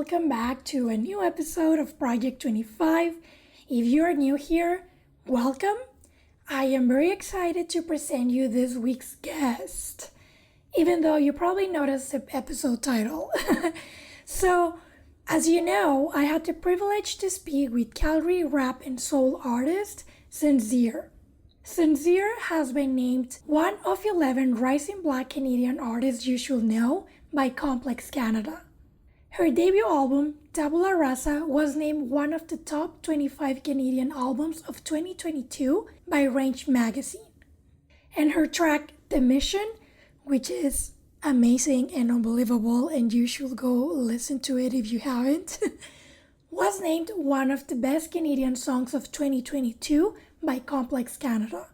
welcome back to a new episode of Project 25. If you are new here, welcome. I am very excited to present you this week's guest, even though you probably noticed the episode title. So, as you know, I had the privilege to speak with Calgary rap and soul artist Sinzere. Sinzere has been named one of 11 rising Black Canadian artists you should know by Complex Canada. Her debut album, Tabula Rasa, was named one of the top 25 Canadian albums of 2022 by Range Magazine. And her track, The Mission, which is amazing and unbelievable, and you should go listen to it if you haven't, was named one of the best Canadian songs of 2022 by Complex Canada.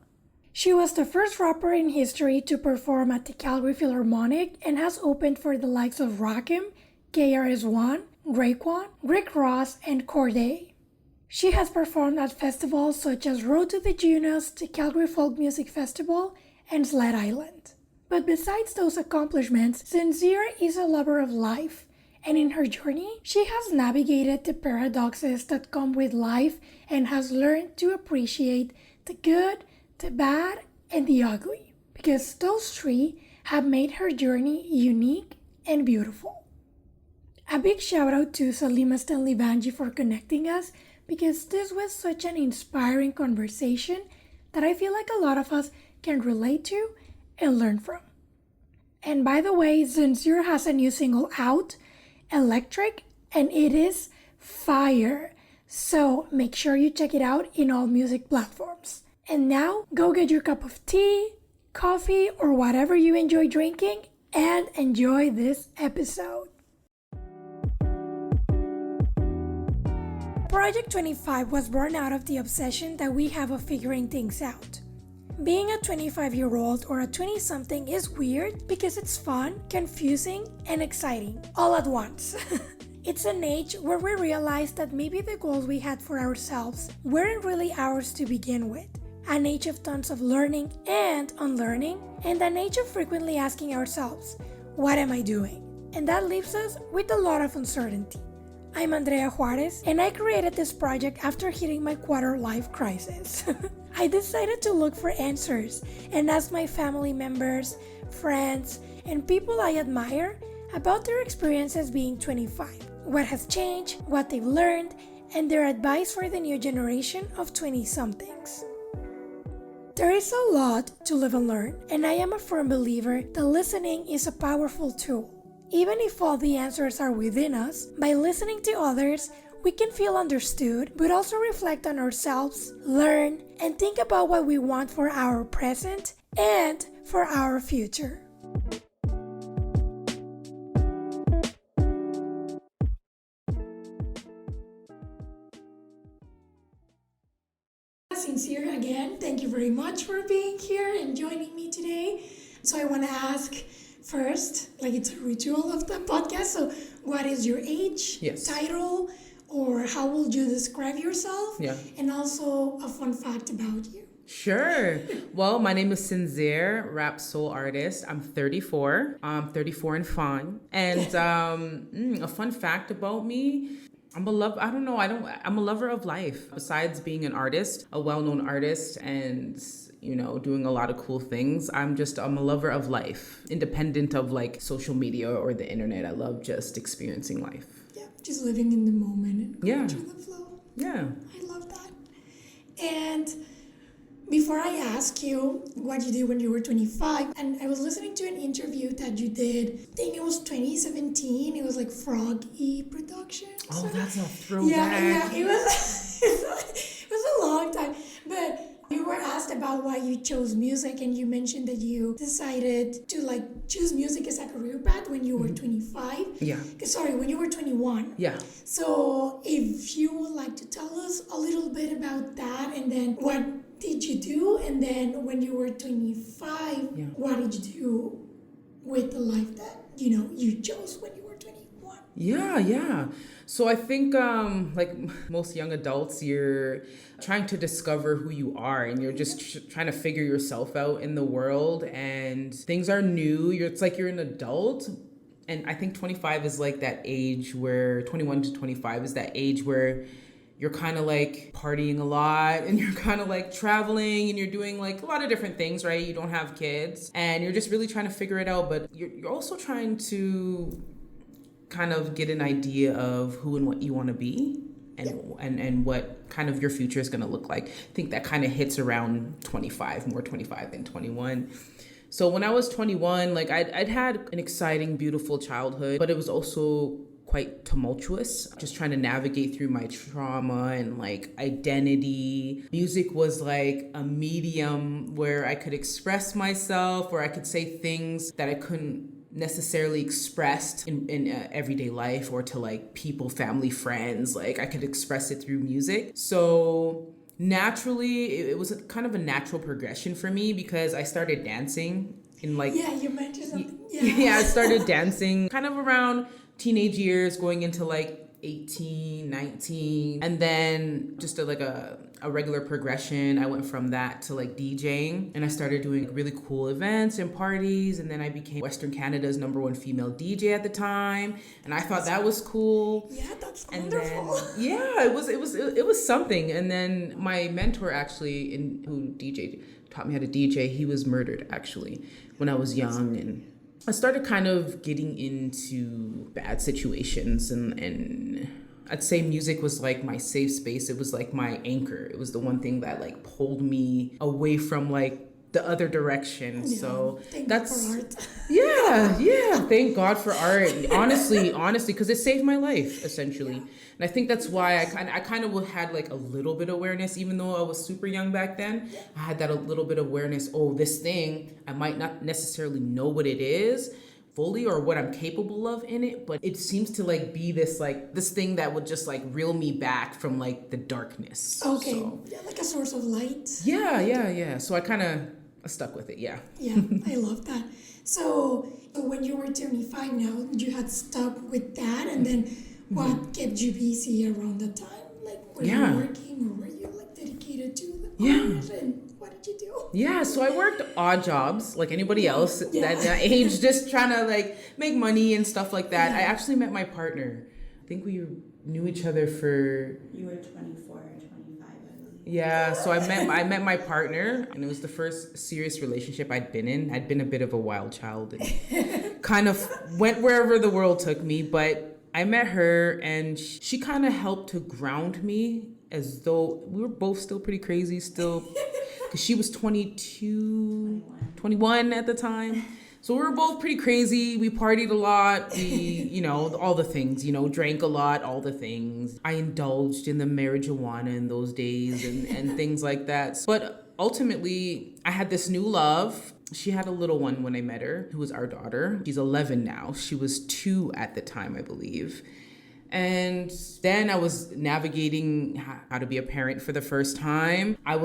She was the first rapper in history to perform at the Calgary Philharmonic and has opened for the likes of Rakim, KRS-One, Raekwon, Rick Ross, and Corday. She has performed at festivals such as Road to the Junos, the Calgary Folk Music Festival, and Sled Island. But besides those accomplishments, Sinzere is a lover of life, and in her journey, she has navigated the paradoxes that come with life and has learned to appreciate the good, the bad, and the ugly, because those three have made her journey unique and beautiful. A big shout out to Salima Stanley Banji for connecting us, because this was such an inspiring conversation that I feel like a lot of us can relate to and learn from. And by the way, Sinzere has a new single out, Electric, and it is fire. So make sure you check it out in all music platforms. And now, go get your cup of tea, coffee, or whatever you enjoy drinking, and enjoy this episode. Project 25 was born out of the obsession that we have of figuring things out. Being a 25-year-old or a 20-something is weird because it's fun, confusing, and exciting all at once. It's an age where we realize that maybe the goals we had for ourselves weren't really ours to begin with. An age of tons of learning and unlearning, and an age of frequently asking ourselves, what am I doing? And that leaves us with a lot of uncertainty. I'm Andrea Juarez, and I created this project after hitting my quarter-life crisis. I decided to look for answers and ask my family members, friends, and people I admire about their experiences being 25, what has changed, what they've learned, and their advice for the new generation of 20-somethings. There is a lot to live and learn, and I am a firm believer that listening is a powerful tool. Even if all the answers are within us, by listening to others, we can feel understood, but also reflect on ourselves, learn, and think about what we want for our present and for our future. Sinzere again, thank you very much for being here and joining me today. So I want to ask first, like it's a ritual of the podcast, so what is your age, title, or how would you describe yourself? And also a fun fact about you. Sure. Well, my name is Sinzere, rap soul artist. I'm 34. I'm 34 and fun. And a fun fact about me, I'm a lover of life. Besides being an artist, a well-known artist, and doing a lot of cool things, I'm a lover of life, independent of like social media or the internet. I love just experiencing life. Yeah, just living in the moment and going through the flow. Yeah. I love that. And before I ask you what you did when you were 25, and I was listening to an interview that you did, I think it was 2017, it was like Frog-E Productions. Oh, that's a throwback. Yeah, it was a long time, but you were asked about why you chose music, and you mentioned that you decided to choose music as a career path when you were 25. Yeah. Sorry, when you were 21. Yeah. So if you would like to tell us a little bit about that, and then what did you do, and then when you were 25, what did you do with the life that you chose when you were 21? Yeah. So I think like most young adults, you're trying to discover who you are, and you're just trying to figure yourself out in the world, and things are new. It's like you're an adult, And I think 25 is like that age where 21 to 25 is that age where you're kind of like partying a lot and you're kind of like traveling and you're doing like a lot of different things, right? You don't have kids and you're just really trying to figure it out, but you're also trying to kind of get an idea of who and what you want to be and what kind of your future is going to look like. I think that kind of hits around 25, more 25 than 21. So when I was 21, like I'd had an exciting, beautiful childhood, but it was also quite tumultuous, just trying to navigate through my trauma and like identity. Music was like a medium where I could express myself, where I could say things that I couldn't necessarily expressed in everyday life or to like people, family, friends. Like I could express it through music. So naturally, it was kind of a natural progression for me because I started dancing in like... Yeah, you mentioned something. Yeah, I started dancing kind of around teenage years, going into like 18, 19, and then just a regular progression. I went from that to like DJing, and I started doing really cool events and parties, and then I became Western Canada's #1 female DJ at the time, and I thought that was cool. Yeah, that's wonderful. And then, yeah, it was something. And then my mentor actually, who taught me how to DJ, he was murdered actually when I was young, and I started kind of getting into bad situations, and I'd say music was like my safe space. It was like my anchor. It was the one thing that like pulled me away from like the other direction. Yeah, so thank that's God for art. yeah. Thank God for art. Honestly, because it saved my life essentially. Yeah. And I think that's why I kind of had like a little bit of awareness, even though I was super young back then. I had that a little bit of awareness. Oh, this thing, I might not necessarily know what it is fully or what I'm capable of in it, but it seems to like be this thing that would just like reel me back from like the darkness. Okay, so, yeah, like a source of light. Yeah. So I stuck with it. Yeah. Yeah, I love that. So when you were 25 now, you had stuck with that, and then what kept you busy around that time? Like, were you working, or were you like dedicated to the art, and what did you do? Yeah, so I worked odd jobs like anybody else at that age, just trying to like make money and stuff like that. I actually met my partner. I think we knew each other for... You were 24 or 25, I believe. Yeah, so I met my partner, and it was the first serious relationship I'd been in. I'd been a bit of a wild child and kind of went wherever the world took me, but I met her, and she kind of helped to ground me, as though we were both still pretty crazy still, because she was 21 at the time. So we were both pretty crazy. We partied a lot. We, all the things, drank a lot, all the things. I indulged in the marijuana in those days and things like that. But ultimately, I had this new love. She had a little one when I met her, who was our daughter. She's 11 now. She was 2 at the time, I believe. And then I was navigating how to be a parent for the first time. I'd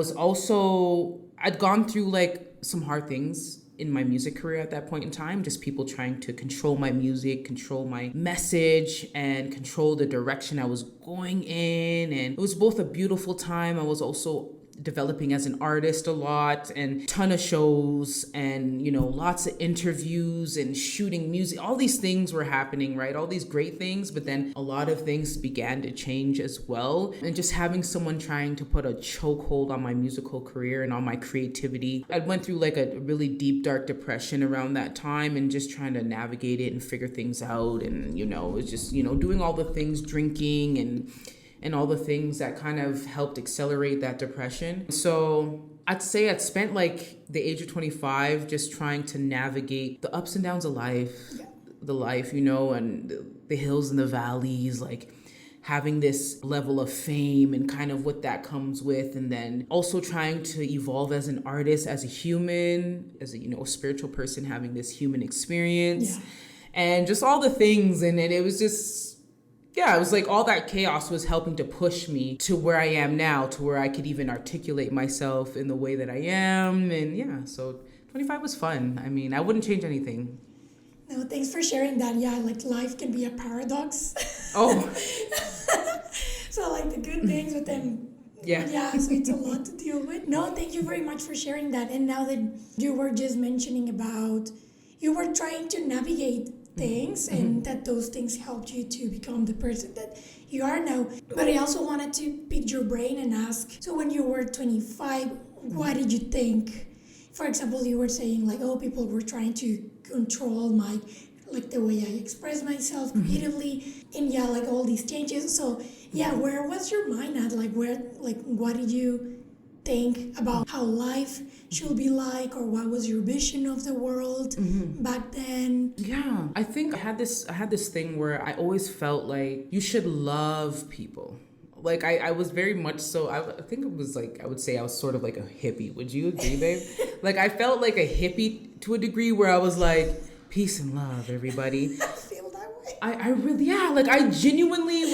gone through like some hard things in my music career at that point in time, just people trying to control my music, control my message, and control the direction I was going in. And it was both a beautiful time. I was also developing as an artist a lot, and ton of shows, and lots of interviews and shooting music. All these things were happening, right? All these great things, but then a lot of things began to change as well. And just having someone trying to put a chokehold on my musical career and on my creativity. I went through like a really deep, dark depression around that time, and just trying to navigate it and figure things out. And it was just doing all the things, drinking and all the things that kind of helped accelerate that depression. So I'd say I'd spent like the age of 25 just trying to navigate the ups and downs of life, and the hills and the valleys, like having this level of fame and kind of what that comes with. And then also trying to evolve as an artist, as a human, as a spiritual person, having this human experience and just all the things. And it was just... yeah, it was like all that chaos was helping to push me to where I am now, to where I could even articulate myself in the way that I am. And so 25 was fun. I mean, I wouldn't change anything. No, thanks for sharing that. Yeah, like life can be a paradox. Oh. So like the good things, but then so it's a lot to deal with. No, thank you very much for sharing that. And now that you were just mentioning about, you were trying to navigate things and that those things helped you to become the person that you are now. But I also wanted to pick your brain and ask, so when you were 25, what did you think? For example, you were saying like, oh, people were trying to control my, like the way I express myself creatively, and yeah, like all these changes. So yeah, where was your mind at? Like what did you think about how life should be like, or what was your vision of the world back then? Yeah, I think I had this thing where I always felt like you should love people. Like I was very much so, I think it was like, I would say I was sort of like a hippie. Would you agree, babe? Like I felt like a hippie to a degree where I was like, peace and love, everybody. I feel that way. I really, yeah, like I genuinely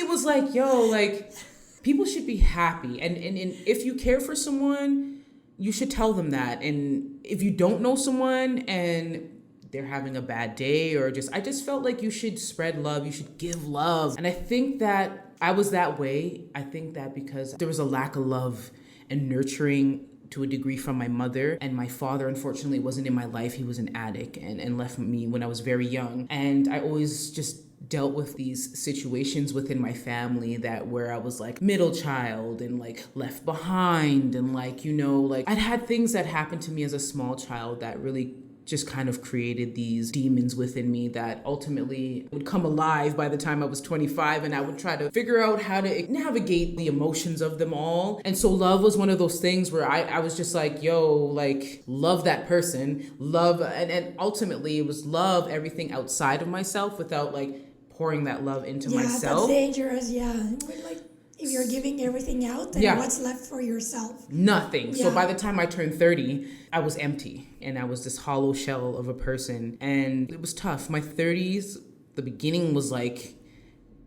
was like, yo, like people should be happy. And if you care for someone, you should tell them that. And if you don't know someone and they're having a bad day or I just felt like you should spread love, you should give love. And I think that I was that way. I think that because there was a lack of love and nurturing to a degree from my mother, and my father unfortunately wasn't in my life. He was an addict and left me when I was very young. And I always just dealt with these situations within my family where I was like middle child and like left behind, and like, you know, like I'd had things that happened to me as a small child that really just kind of created these demons within me that ultimately would come alive by the time I was 25, and I would try to figure out how to navigate the emotions of them all. And so love was one of those things where I was just like, yo, like love that person, love, and ultimately it was love everything outside of myself without like pouring that love into myself. Yeah, that's dangerous, yeah. Like, if you're giving everything out, then what's left for yourself? Nothing. Yeah. So by the time I turned 30, I was empty and I was this hollow shell of a person, and it was tough. My 30s, the beginning was like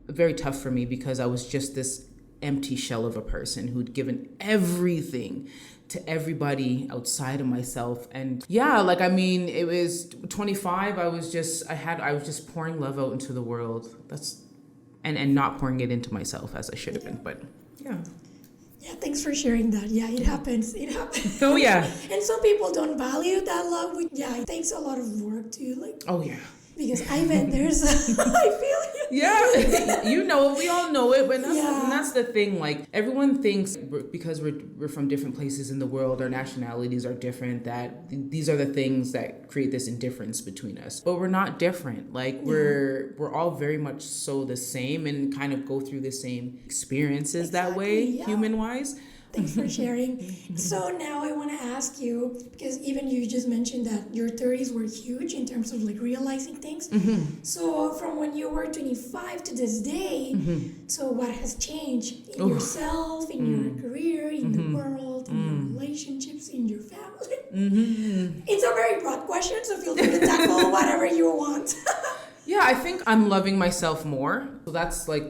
very tough for me because I was just this empty shell of a person who'd given everything to everybody outside of myself. And yeah, like, I mean, it was 25. I was just pouring love out into the world. And not pouring it into myself as I should have been, but yeah. Yeah, thanks for sharing that. Yeah, it happens. Oh yeah. And some people don't value that love. It takes a lot of work to like. Oh yeah. Because I bet there's, I feel you. Yeah, you know, we all know it, but that's the thing. Like, everyone thinks because we're from different places in the world, our nationalities are different, that these are the things that create this indifference between us. But we're not different. Like, we're all very much so the same and kind of go through the same experiences that way, human-wise. Thanks for sharing. So now I want to ask you, because even you just mentioned that your 30s were huge in terms of like realizing things. So from when you were 25 to this day, so what has changed in yourself, in your career, in the world, in your relationships, in your family? It's a very broad question, so feel free to tackle whatever you want. Yeah, I think I'm loving myself more. So that's like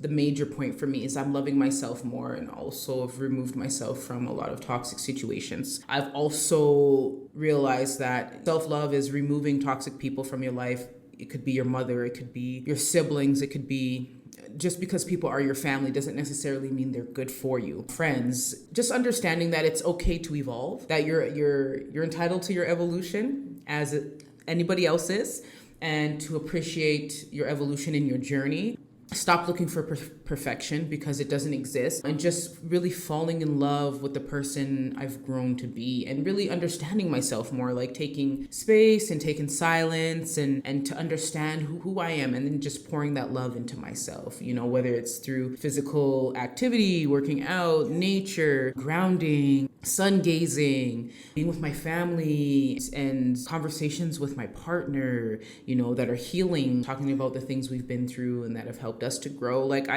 the major point for me, is I'm loving myself more, and also have removed myself from a lot of toxic situations. I've also realized that self-love is removing toxic people from your life. It could be your mother, it could be your siblings, it could be just because people are your family doesn't necessarily mean they're good for you. Friends, just understanding that it's okay to evolve, that you're entitled to your evolution as anybody else is, and to appreciate your evolution in your journey. Stop looking for perfection because it doesn't exist, and just really falling in love with the person I've grown to be, and really understanding myself more, like taking space and taking silence and to understand who I am, and then just pouring that love into myself, you know, whether it's through physical activity, working out, nature, grounding, sun gazing, being with my family, and conversations with my partner, you know, that are healing, talking about the things we've been through and that have helped us to grow. Like,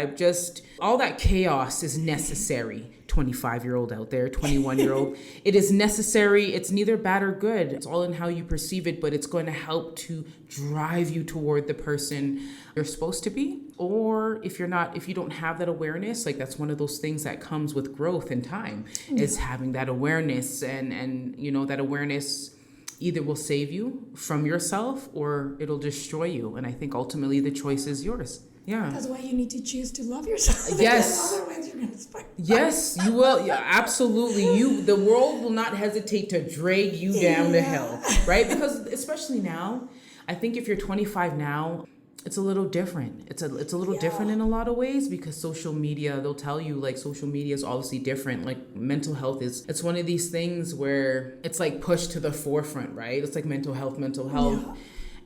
all that chaos is necessary. 25-year-old out there, 21-year-old, it is necessary. It's neither bad or good. It's all in how you perceive it, but it's going to help to drive you toward the person you're supposed to be. Or if you don't have that awareness, like, that's one of those things that comes with growth and time, is having that awareness, and you know, that awareness either will save you from yourself or it'll destroy you. And I think ultimately the choice is yours. Yeah. That's why you need to choose to love yourself. Yes. Otherwise you're gonna spiral. Yes, you will. Yeah, absolutely. The world will not hesitate to drag you down to hell, right? Because especially now, I think if you're 25 now, it's a little different. It's a little different in a lot of ways, because social media, they'll tell you like social media is obviously different. Like mental health it's one of these things where it's like pushed to the forefront, right? It's like mental health. Yeah.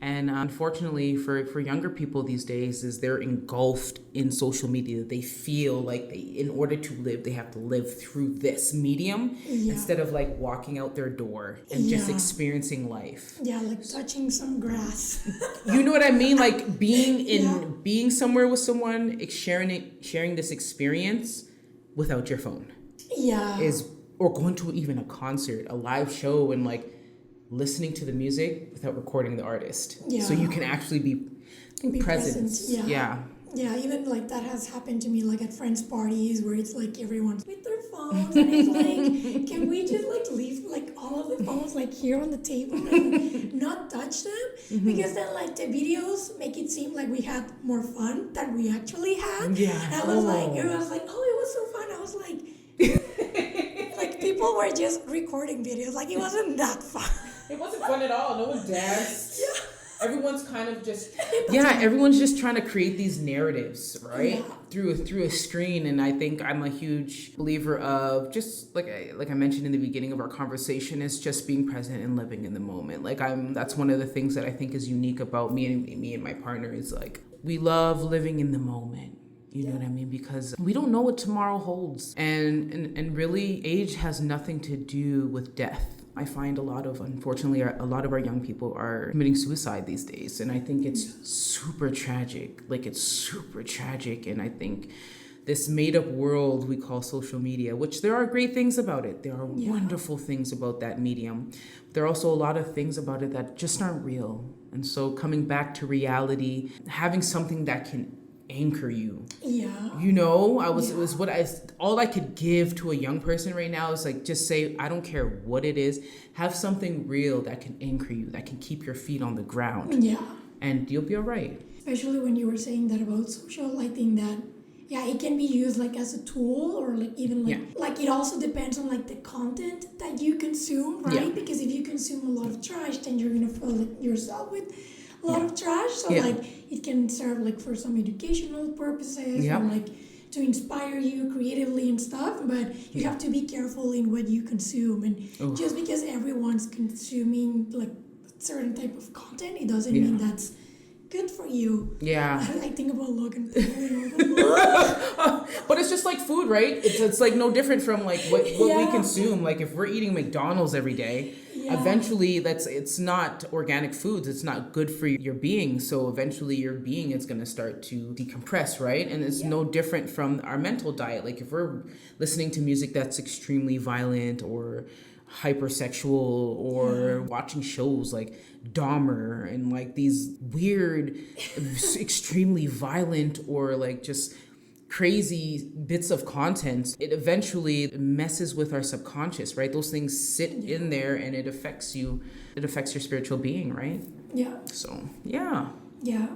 And unfortunately for younger people these days is they're engulfed in social media. They feel like in order to live, they have to live through this medium instead of like walking out their door and just experiencing life. Yeah, like touching some grass. You know what I mean? Like being somewhere with someone, sharing this experience without your phone. Yeah. Or going to even a concert, a live show, and like listening to the music without recording the artist. Yeah. So you can actually be present. Yeah. Yeah, even like that has happened to me like at friends' parties where it's like everyone's with their phones and it's like, can we just like leave like all of the phones like here on the table and not touch them? Mm-hmm. Because then like the videos make it seem like we had more fun than we actually had. Yeah. And I was like, it was so fun. I was like, like people were just recording videos. Like it wasn't that fun. It wasn't fun at all. No one danced. Yeah. Everyone's kind of just everyone's just trying to create these narratives, right? Yeah. Through a screen. And I think I'm a huge believer of just like I mentioned in the beginning of our conversation, is just being present and living in the moment. Like that's one of the things that I think is unique about me and my partner, is like we love living in the moment. You know what I mean? Because we don't know what tomorrow holds. And really, age has nothing to do with death. I find unfortunately, a lot of our young people are committing suicide these days. And I think it's super tragic. Like, it's super tragic. And I think this made-up world we call social media, which there are great things about it. There are wonderful things about that medium. There are also a lot of things about it that just aren't real. And so coming back to reality, having something that can anchor you. Yeah. You know, all I could give to a young person right now is like, just say, I don't care what it is, have something real that can anchor you, that can keep your feet on the ground. Yeah. And you'll be all right. Especially when you were saying that about social, I think that it can be used like as a tool, or like even like it also depends on like the content that you consume, right? Yeah. Because if you consume a lot of trash, then you're gonna fill it yourself with a lot of trash. So like it can serve like for some educational purposes or like to inspire you creatively and stuff, but you have to be careful in what you consume. And just because everyone's consuming like a certain type of content, it doesn't mean that's good for you. Yeah. I think about Logan Paul. But it's just like food, right? It's like no different from like what we consume. Like if we're eating McDonald's every day, eventually it's not organic foods. It's not good for your being. So eventually your being is going to start to decompress, right? And it's no different from our mental diet. Like if we're listening to music that's extremely violent or hypersexual, or watching shows like Dahmer and like these weird, extremely violent or like just crazy bits of content, it eventually messes with our subconscious, right? Those things sit in there and it affects your spiritual being, right? Yeah. So, yeah. Yeah.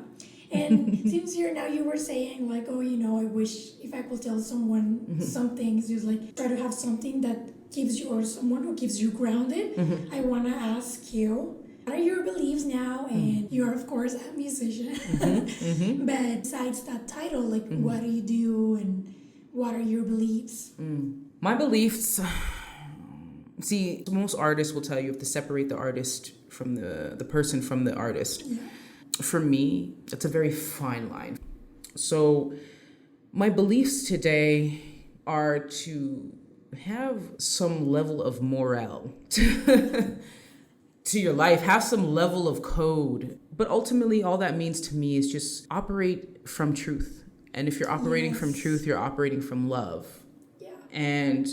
And Sinzere, now you were saying like, oh, you know, I wish if I could tell someone something, it's just like try to have something that keeps you, or someone who keeps you grounded. I want to ask you, what are your beliefs now? And you're of course a musician, but besides that title, like what do you do and what are your beliefs? My beliefs, see, most artists will tell you you have to separate the artist from the person from the artist. For me, it's a very fine line. So my beliefs today are to have some level of morale to your life, have some level of code. But ultimately, all that means to me is just operate from truth. And if you're operating from truth, you're operating from love. Yeah. And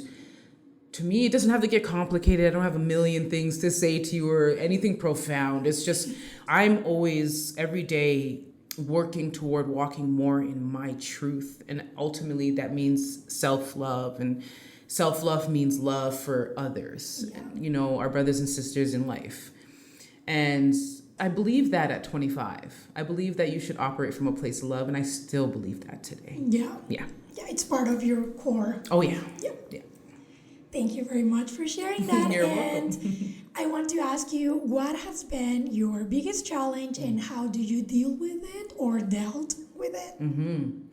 to me, it doesn't have to get complicated. I don't have a million things to say to you or anything profound. It's just, I'm always, every day, working toward walking more in my truth. And ultimately, that means self-love. And self-love means love for others, you know, our brothers and sisters in life. And I believe that at 25. I believe that you should operate from a place of love, and I still believe that today. Yeah. Yeah. Yeah, it's part of your core. Oh, yeah. Yeah. Thank you very much for sharing that. You're welcome. I want to ask you, what has been your biggest challenge and how do you deal with it or dealt with it?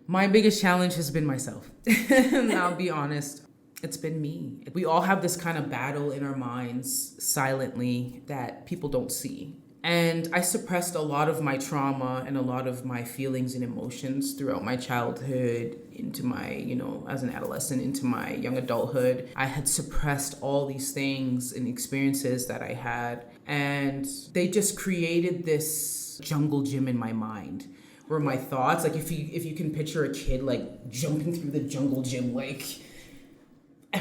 My biggest challenge has been myself. And I'll be honest, it's been me. We all have this kind of battle in our minds silently that people don't see. And I suppressed a lot of my trauma and a lot of my feelings and emotions throughout my childhood, into my, as an adolescent, into my young adulthood. I had suppressed all these things and experiences that I had. And they just created this jungle gym in my mind where my thoughts, like if you can picture a kid like jumping through the jungle gym, like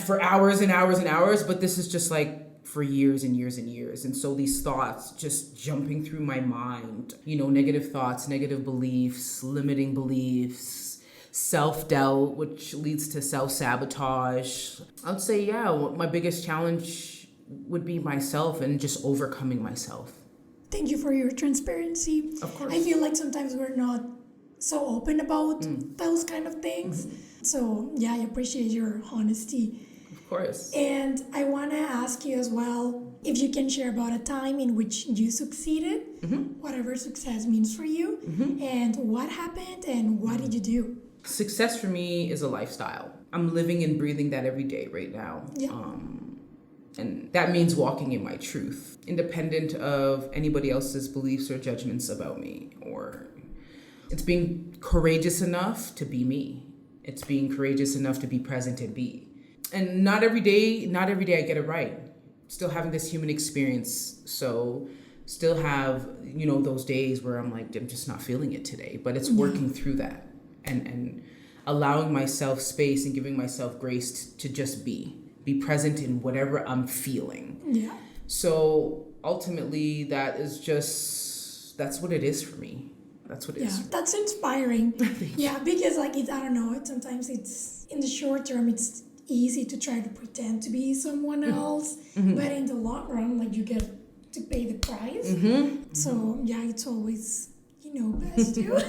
for hours and hours and hours, but this is just like for years and years and years. And so these thoughts just jumping through my mind, negative thoughts, negative beliefs, limiting beliefs, self-doubt, which leads to self-sabotage. I'd say, my biggest challenge would be myself and just overcoming myself. Thank you for your transparency. Of course. I feel like sometimes we're not so open about those kind of things. So I appreciate your honesty. Of course. And I want to ask you as well, if you can share about a time in which you succeeded, whatever success means for you, and what happened and what did you do? Success for me is a lifestyle. I'm living and breathing that every day right now. Yeah. And that means walking in my truth, independent of anybody else's beliefs or judgments about me. Or it's being courageous enough to be me. It's being courageous enough to be present and be. And not every day I get it right. Still having this human experience. So still have, those days where I'm like, I'm just not feeling it today. But it's working through that and allowing myself space and giving myself grace to just be present in whatever I'm feeling. Yeah. So ultimately that's what it is for me. That's what it is. That's inspiring. Because sometimes it's in the short term, it's easy to try to pretend to be someone else, but in the long run, you get to pay the price. So it's always best to.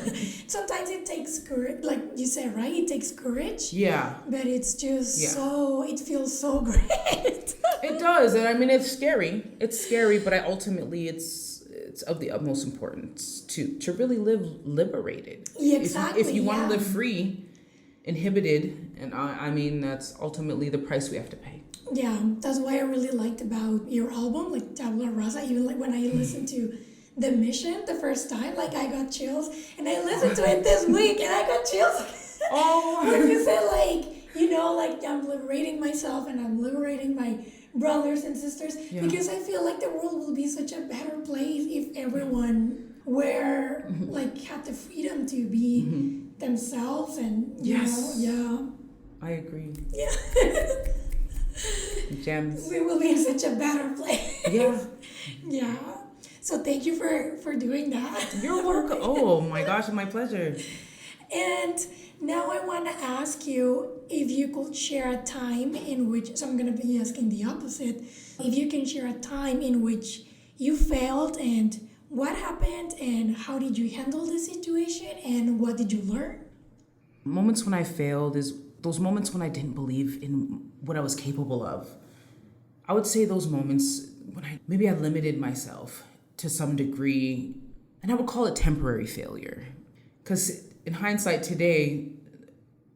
Sometimes it takes courage, like you said, right? It takes courage. Yeah. But it's just it feels so great. It does, and I mean it's scary. It's scary, but ultimately it's of the utmost importance to really live liberated. Yeah, exactly. If you want to live free, inhibited, and I mean that's ultimately the price we have to pay. Yeah, that's why I really liked about your album, like Tabula Rasa. Even like when I listened to The Mission the first time, I got chills, and I listened to it this week, and I got chills. When you said I'm liberating myself and I'm liberating my brothers and sisters, because I feel like the world will be such a better place if everyone had the freedom to be themselves and I agree. Yeah. Gems. We will be in such a better place. Yeah. So thank you for doing that. You're welcome. Oh my gosh, my pleasure. And now I want to ask you if you could share a time in which, so I'm going to be asking the opposite, if you can share a time in which you failed and what happened and how did you handle the situation and what did you learn? Moments when I failed is those moments when I didn't believe in what I was capable of. I would say those moments when I limited myself to some degree, and I would call it temporary failure. Because in hindsight today,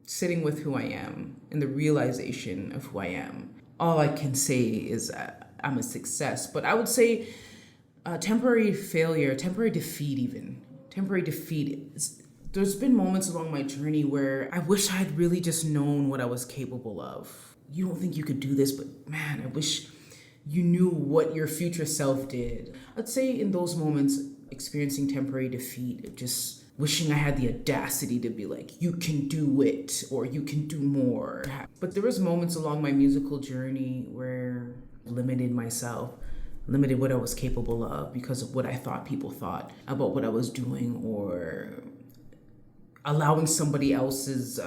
sitting with who I am and the realization of who I am, all I can say is I'm a success. But I would say temporary failure, temporary defeat. There's been moments along my journey where I wish I had really just known what I was capable of. You don't think you could do this, but man, I wish you knew what your future self did. I'd say in those moments, experiencing temporary defeat, just wishing I had the audacity to be like, you can do it, or you can do more. But there was moments along my musical journey where I limited myself, limited what I was capable of because of what I thought people thought about what I was doing, or allowing somebody else's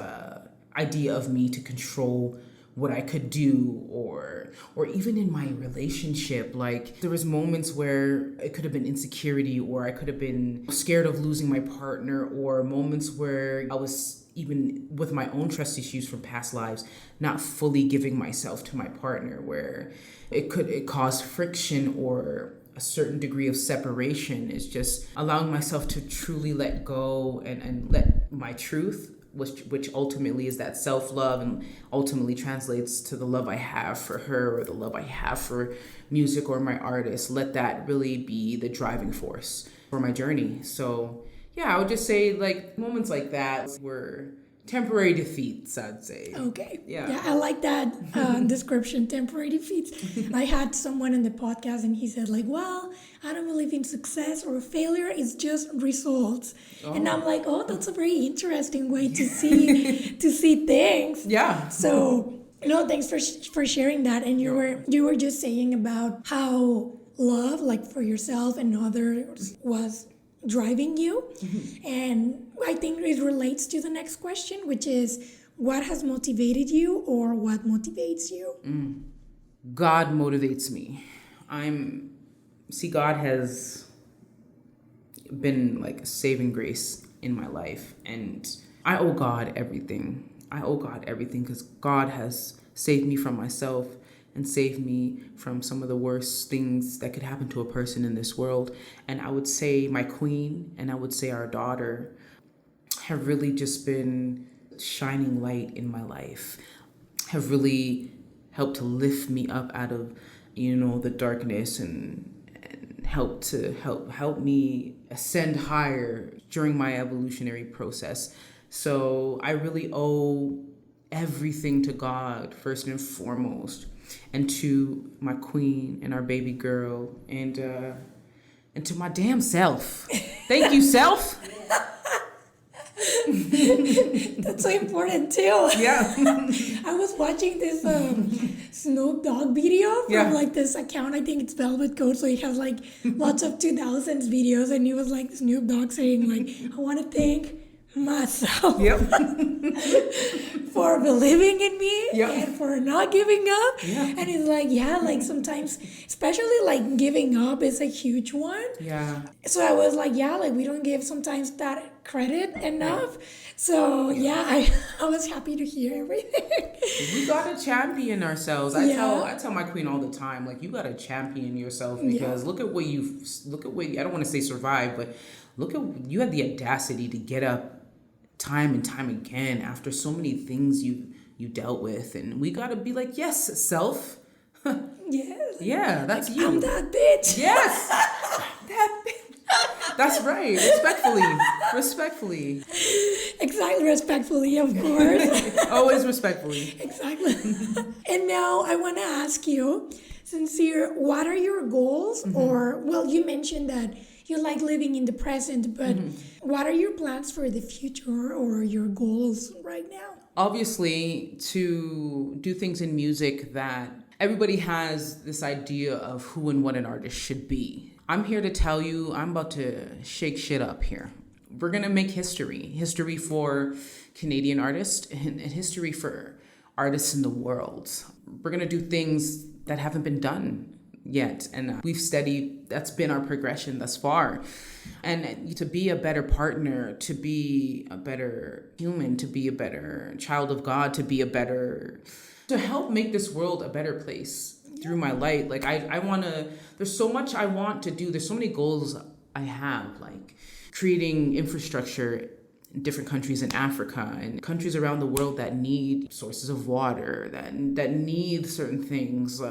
idea of me to control what I could do, or even in my relationship. Like there was moments where it could have been insecurity, or I could have been scared of losing my partner, or moments where I was, even with my own trust issues from past lives, not fully giving myself to my partner, where it caused friction or a certain degree of separation. Is just allowing myself to truly let go and let my truth, which ultimately is that self-love, and ultimately translates to the love I have for her, or the love I have for music or my artist, let that really be the driving force for my journey. So yeah, I would just say like moments like that were temporary defeats, I'd say. Okay. Yeah. I like that description, temporary defeats. I had someone in the podcast and he said like, well, I don't believe in success or failure. It's just results. Oh. And I'm like, oh, that's a very interesting way to see things. Yeah. So, no, thanks for sharing that. And you were just saying about how love, like for yourself and others, was driving you. Mm-hmm. And I think it relates to the next question, which is, what has motivated you, or what motivates you? God motivates me. God has been like a saving grace in my life, and I owe God everything. Because God has saved me from myself and saved me from some of the worst things that could happen to a person in this world. And I would say my queen, and I would say our daughter, have really just been shining light in my life, have really helped to lift me up out of, the darkness, and help me ascend higher during my evolutionary process. So I really owe everything to God, first and foremost, and to my queen and our baby girl, and to my damn self. Thank you, self. That's so important too. Yeah. I was watching this Snoop Dogg video from like this account. I think it's Velvet Code, so it has like lots of 2000s videos, and it was like Snoop Dogg saying like, I want to thank myself for believing in me and for not giving up. And it's like, sometimes, especially like giving up is a huge one. So I was like, we don't give sometimes that credit enough. So I was happy to hear everything. We gotta champion ourselves. I tell my queen all the time, like, you gotta champion yourself, because look at what I don't want to say survive, but look at, you had the audacity to get up time and time again after so many things you dealt with, and we gotta be like, yes, self. That's like, you. I'm that bitch. Yes. That bitch. That's right. Respectfully. Exactly, respectfully, of course. Always respectfully. Exactly. And now I want to ask you, Sinzere, what are your goals? Mm-hmm. Or, well, you mentioned that you like living in the present, but what are your plans for the future, or your goals right now? Obviously, to do things in music that everybody has this idea of who and what an artist should be. I'm here to tell you, I'm about to shake shit up here. We're going to make history for Canadian artists, and history for artists in the world. We're going to do things that haven't been done yet, and we've studied, that's been our progression thus far. And to be a better partner, to be a better human, to be a better child of God, to help make this world a better place through my light. Like I want to, there's so much I want to do. There's so many goals I have, like creating infrastructure in different countries in Africa and countries around the world that need sources of water, that need certain things,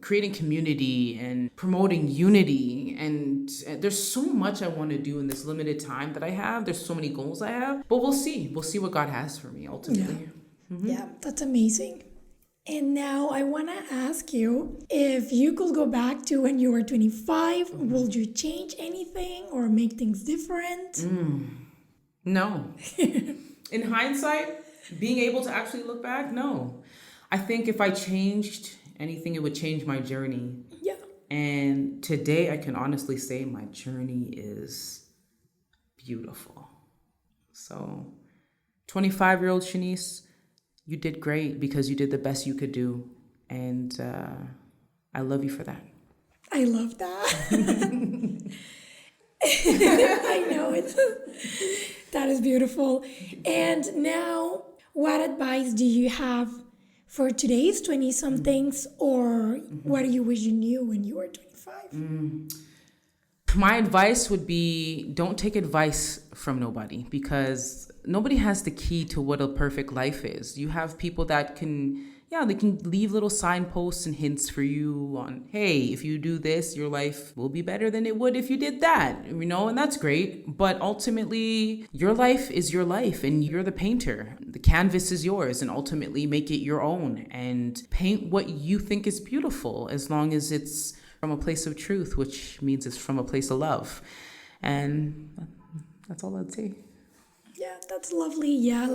creating community and promoting unity. And there's so much I want to do in this limited time that I have. There's so many goals I have, but we'll see what God has for me ultimately. Yeah, that's amazing. And now I want to ask you, if you could go back to when you were 25, would you change anything or make things different? No. In hindsight, being able to actually look back, no. I think if I changed anything, it would change my journey. Yeah. And today I can honestly say my journey is beautiful. So 25-year-old Shanice, you did great because you did the best you could do. And I love you for that. I love that. I know it. That is beautiful. And now, what advice do you have for today's 20-somethings, or what do you wish you knew when you were 25? My advice would be, don't take advice from nobody, because nobody has the key to what a perfect life is. You have people that they can leave little signposts and hints for you on, hey, if you do this, your life will be better than it would if you did that, and that's great. But ultimately, your life is your life and you're the painter. The canvas is yours, and ultimately make it your own and paint what you think is beautiful, as long as it's from a place of truth, which means it's from a place of love. And that's all I'd say. Yeah, that's lovely. Yeah,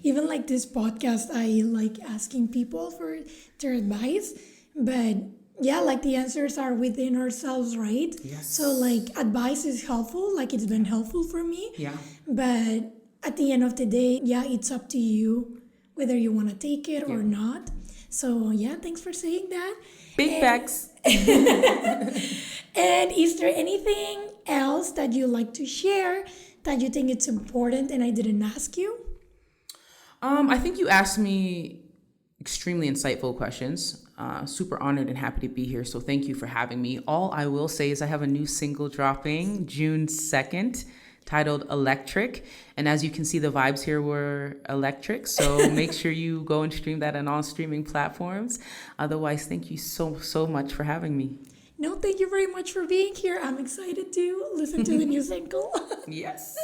even like this podcast, I like asking people for their advice. But yeah, like the answers are within ourselves, right? Yes. So like advice is helpful, like it's been helpful for me. Yeah. But at the end of the day, yeah, it's up to you whether you want to take it or not. So yeah, thanks for saying that. Big facts. And is there anything else that you like to share that you think it's important and I didn't ask you? I think you asked me extremely insightful questions. Super honored and happy to be here. So thank you for having me. All I will say is I have a new single dropping June 2nd titled Electric. And as you can see, the vibes here were electric. So make sure you go and stream that on all streaming platforms. Otherwise, thank you so much for having me. No, thank you very much for being here. I'm excited to listen to the new single. Yes.